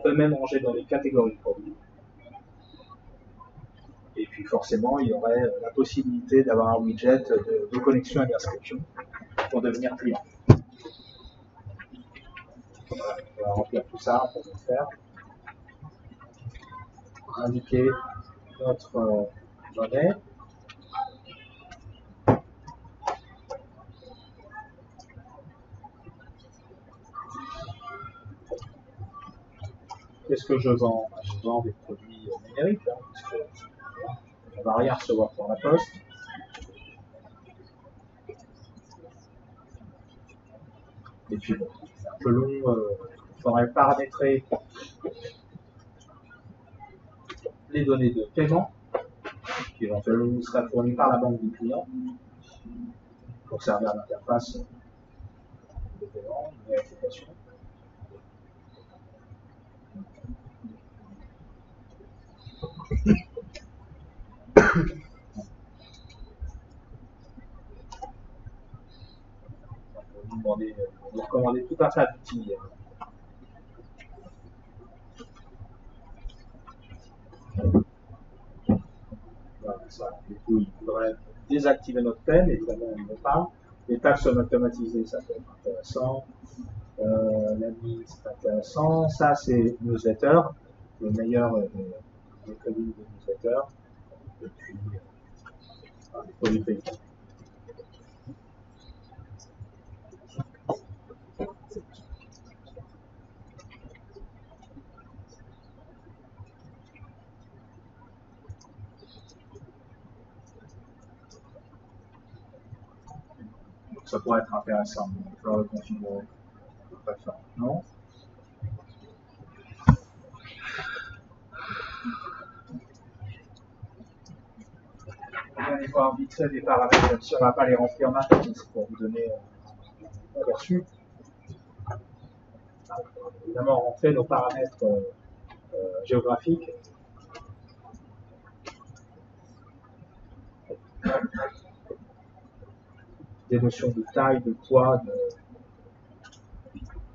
eux-mêmes rangés dans les catégories de produits. Et puis forcément, il y aurait la possibilité d'avoir un widget de connexion et d'inscription pour devenir client. Voilà, on va remplir tout ça pour le faire. Indiquer notre monnaie. Qu'est-ce que je vends? Je vends des produits numériques, hein, puisque on ne va rien recevoir par la poste. Et puis bon, c'est un peu long, il faudrait paramétrer les données de paiement, qui éventuellement seraient fournies par la banque du client, pour servir d'interface de paiement, de vérification. On va vous recommander tout un tas d'outils. Voilà, ça. Du coup, il faudrait désactiver notre thème, évidemment, on ne veut pas. Les tâches sont automatisées, ça peut être intéressant. L'admin, c'est intéressant. Ça, c'est newsletter, le meilleur des produits de newsletter. Et puis, les produits payants. Ça pourrait être intéressant. Il va falloir le configurer. Non. On va aller voir vite fait des paramètres, même si on ne va pas les remplir maintenant, c'est pour vous donner un aperçu. Évidemment, on fait nos paramètres géographiques. Des notions de taille, de poids,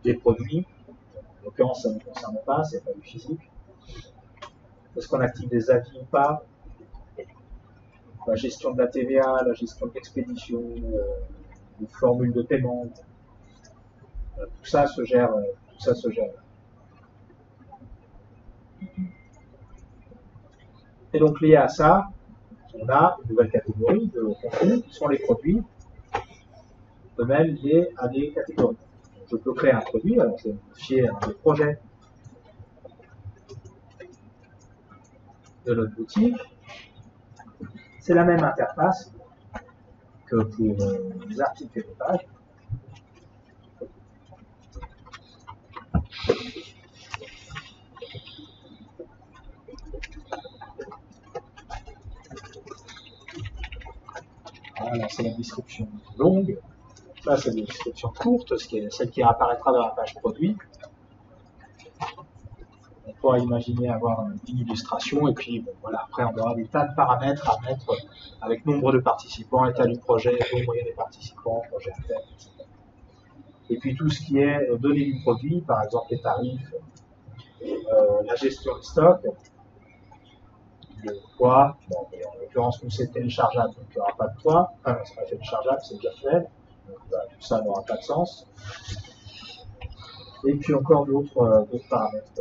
des produits. En l'occurrence, ça ne nous concerne pas, c'est pas du physique. Est-ce qu'on active des avis ou pas? La gestion de la TVA, la gestion de l'expédition, les formules de paiement. Tout ça se gère. Et donc lié à ça, on a une nouvelle catégorie de contenu qui sont les produits, eux-mêmes liés à des catégories. Donc, je peux créer un produit, alors je vais modifier un des projets de notre boutique. C'est la même interface que pour les articles et les pages. Voilà, c'est la description longue. Là, c'est la description courte, celle qui apparaîtra dans la page produit. On pourra imaginer avoir une illustration, et puis bon, voilà, après on aura des tas de paramètres à mettre avec nombre de participants, état du projet, taux moyen des participants, projet à faire, etc. Et puis tout ce qui est données du produit, par exemple les tarifs, la gestion de stock, le poids, bon, en l'occurrence nous c'est téléchargeable, donc il n'y aura pas de poids, enfin c'est pas téléchargeable, c'est virtuel, donc bah, tout ça n'aura pas de sens. Et puis encore d'autres paramètres.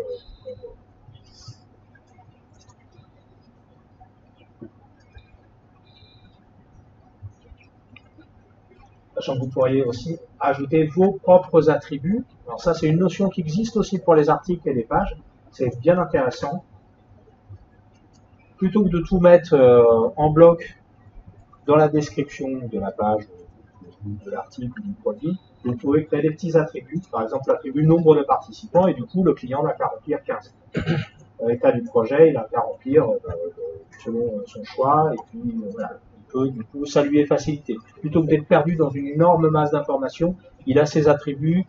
Sachant que vous pourriez aussi ajouter vos propres attributs. Alors ça, c'est une notion qui existe aussi pour les articles et les pages. C'est bien intéressant. Plutôt que de tout mettre en bloc dans la description de la page, de l'article ou du produit, vous pouvez créer des petits attributs. Par exemple, l'attribut nombre de participants, et du coup, le client n'a qu'à remplir 15. L'état du projet, il n'a qu'à remplir selon son choix, et puis voilà. Du coup, ça lui est facilité. Plutôt que d'être perdu dans une énorme masse d'informations, il a ses attributs,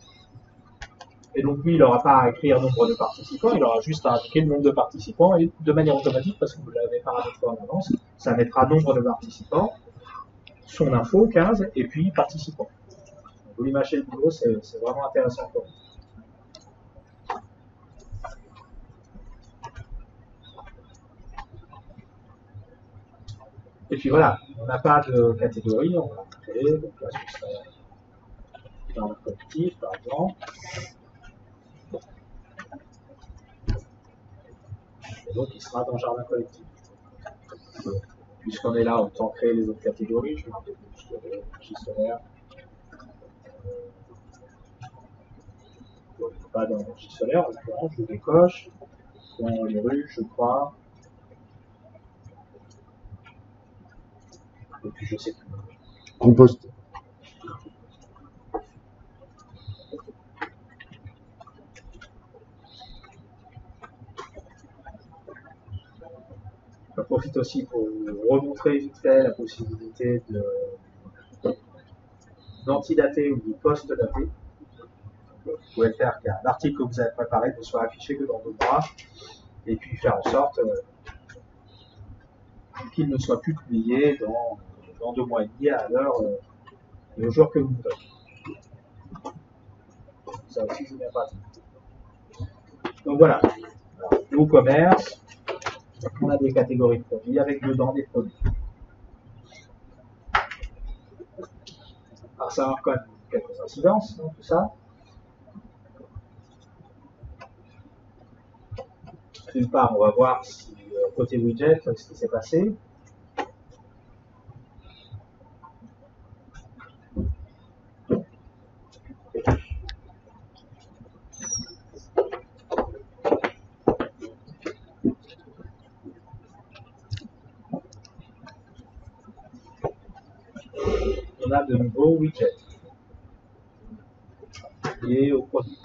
et donc lui, il n'aura pas à écrire nombre de participants, il aura juste à indiquer le nombre de participants, et de manière automatique, parce que vous l'avez paramétré en avance, ça mettra nombre de participants, son info, 15, et puis participant. Vous imaginez le boulot, c'est vraiment intéressant pour vous. Et puis voilà, on n'a pas de catégorie, on va créer, donc là ce serait jardin collectif par exemple. Et donc il sera dans jardin collectif. Puisqu'on est là, autant créer les autres catégories, je vais un peu plus de gestionnaire. Pas dans le gestionnaire, en l'occurrence, je décoche. Dans les rues, je crois. Et puis je sais plus. Compost. J'en profite aussi pour vous remontrer vite fait la possibilité d'antidater ou de post-dater. Vous pouvez le faire qu'un article que vous avez préparé ne soit affiché que dans 2 mois, et puis faire en sorte qu'il ne soit plus publié dans 2 mois et demi à l'heure et au jour que vous voudrez. Ça aussi, c'est bien pratique. Donc voilà, nos commerces, on a des catégories de produits avec dedans des produits. Alors ça va quand même quelques incidences, hein, tout ça. D'une part, on va voir si côté widget, ce qui s'est passé. On a de nouveaux widgets liés au produit.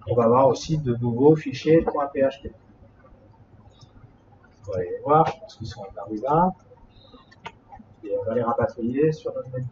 On va avoir aussi de nouveaux fichiers .php. On va les voir, je pense qu'ils sont apparus là. Et on va les rapatrier sur notre menu.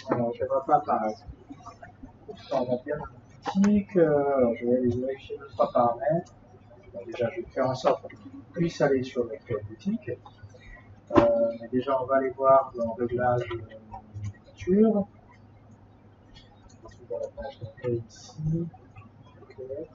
Alors, je ne vois pas apparaître. On va bien boutique. Alors, je vais aller vérifier 2-3 paramètres. Bon, déjà, je vais faire en sorte qu'on puisse aller sur l'actuelle boutique. Mais déjà, on va aller voir dans réglage nature. On trouve dans la page d'accueil ici. Okay.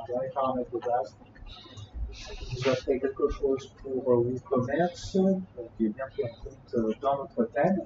Dans les paramètres de base. vous offrez quelque chose pour WooCommerce, qui est bien pris en compte dans notre thème.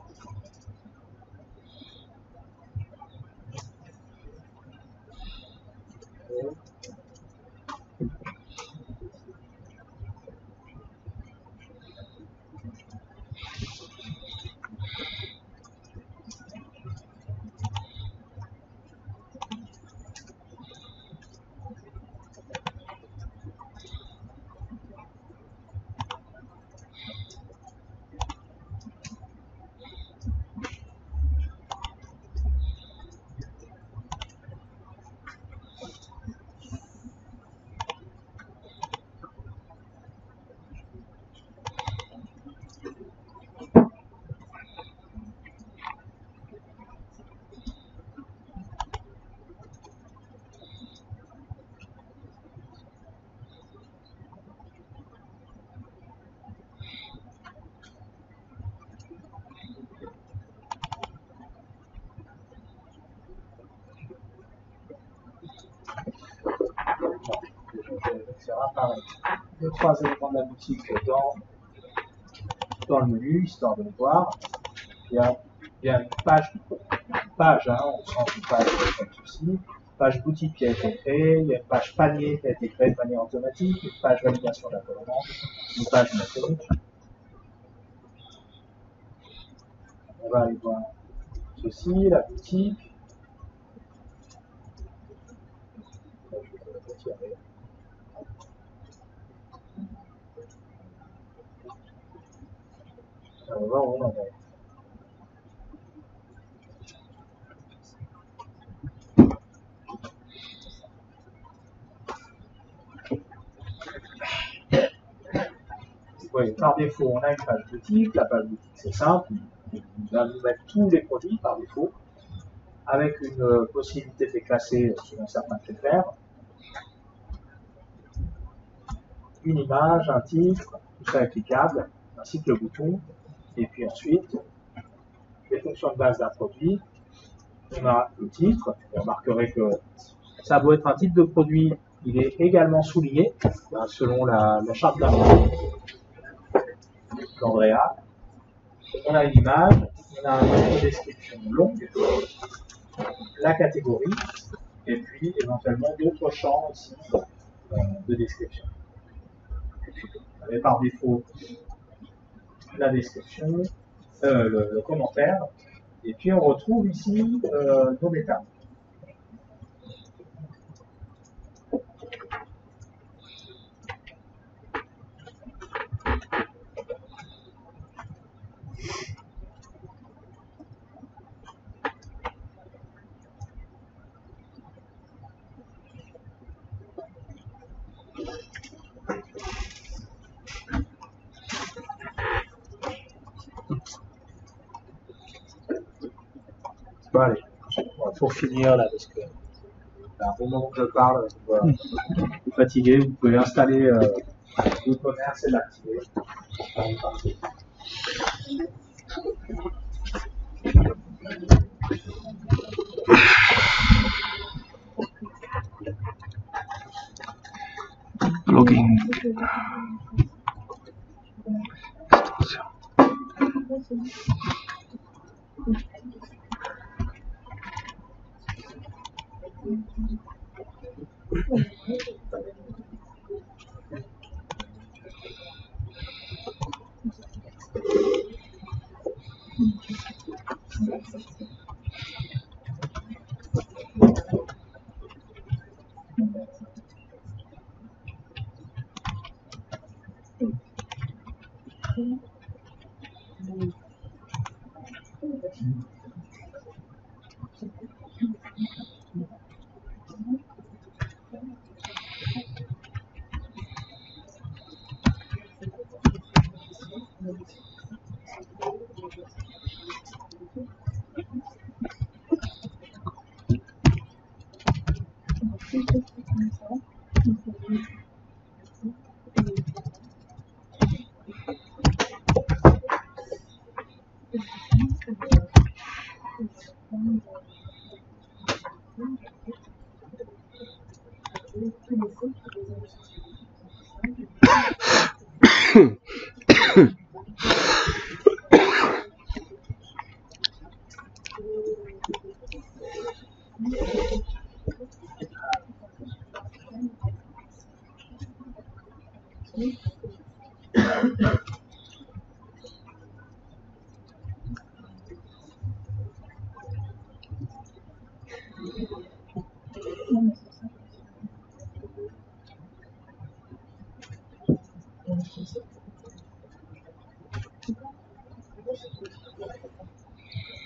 Je vais faire apparaître les 3 éléments de la boutique dans le menu, histoire de le voir. Il y a une page, hein, au sens d'une page, pas de souci. Page boutique qui a été créée, il y a une page panier qui a été créée de manière automatique, une page validation de la commande, une page méthodique. On va aller voir ceci, la boutique. Je vais le retirer. On va voir où on en est. Oui, par défaut, on a une page boutique. La page boutique, c'est simple. Il va nous mettre tous les produits par défaut, avec une possibilité de les classer selon certains critères. Une image, un titre, tout ça est cliquable, ainsi que le bouton. Et puis ensuite, les fonctions de base d'un produit. On a le titre. Vous remarquerez que ça doit être un titre de produit. Il est également souligné selon la charte d'Andrea. On a une image, on a une description longue, la catégorie, et puis éventuellement d'autres champs ici de description. Mais par défaut, la description, le commentaire, et puis on retrouve ici nos méta. Bon, allez, pour finir là, parce que c'est un bon moment que je parle, vous fatiguez, vous pouvez installer WooCommerce et l'activer. Login.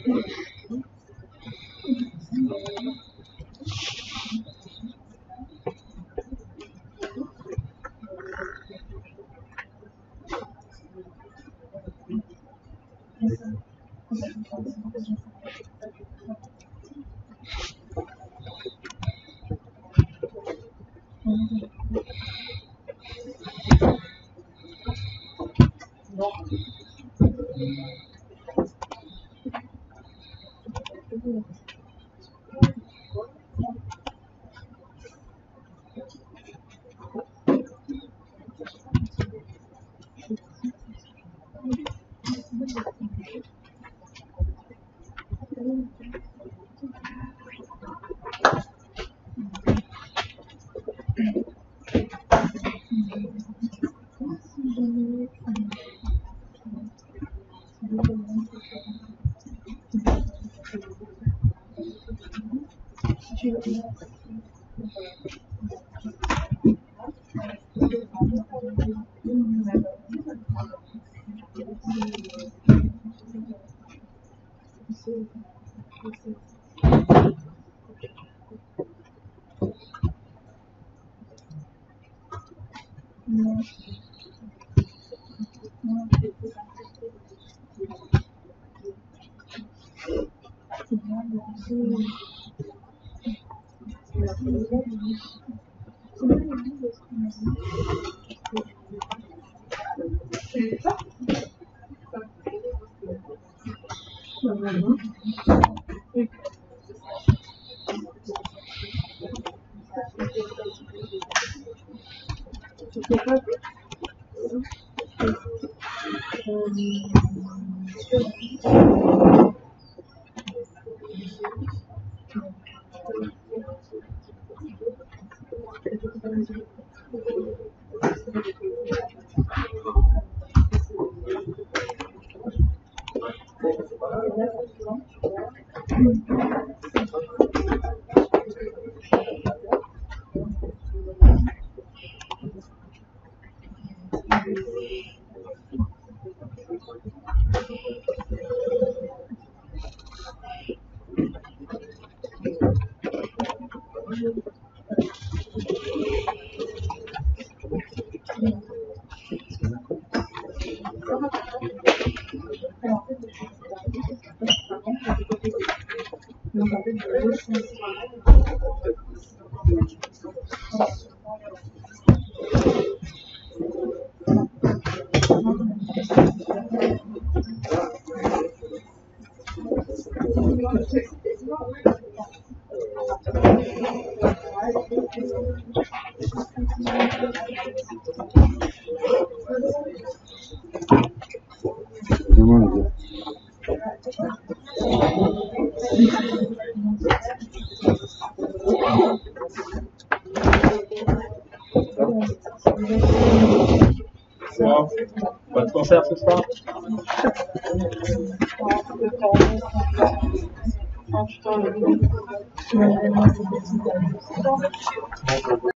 Demande. Bon, pas de concert ce soir?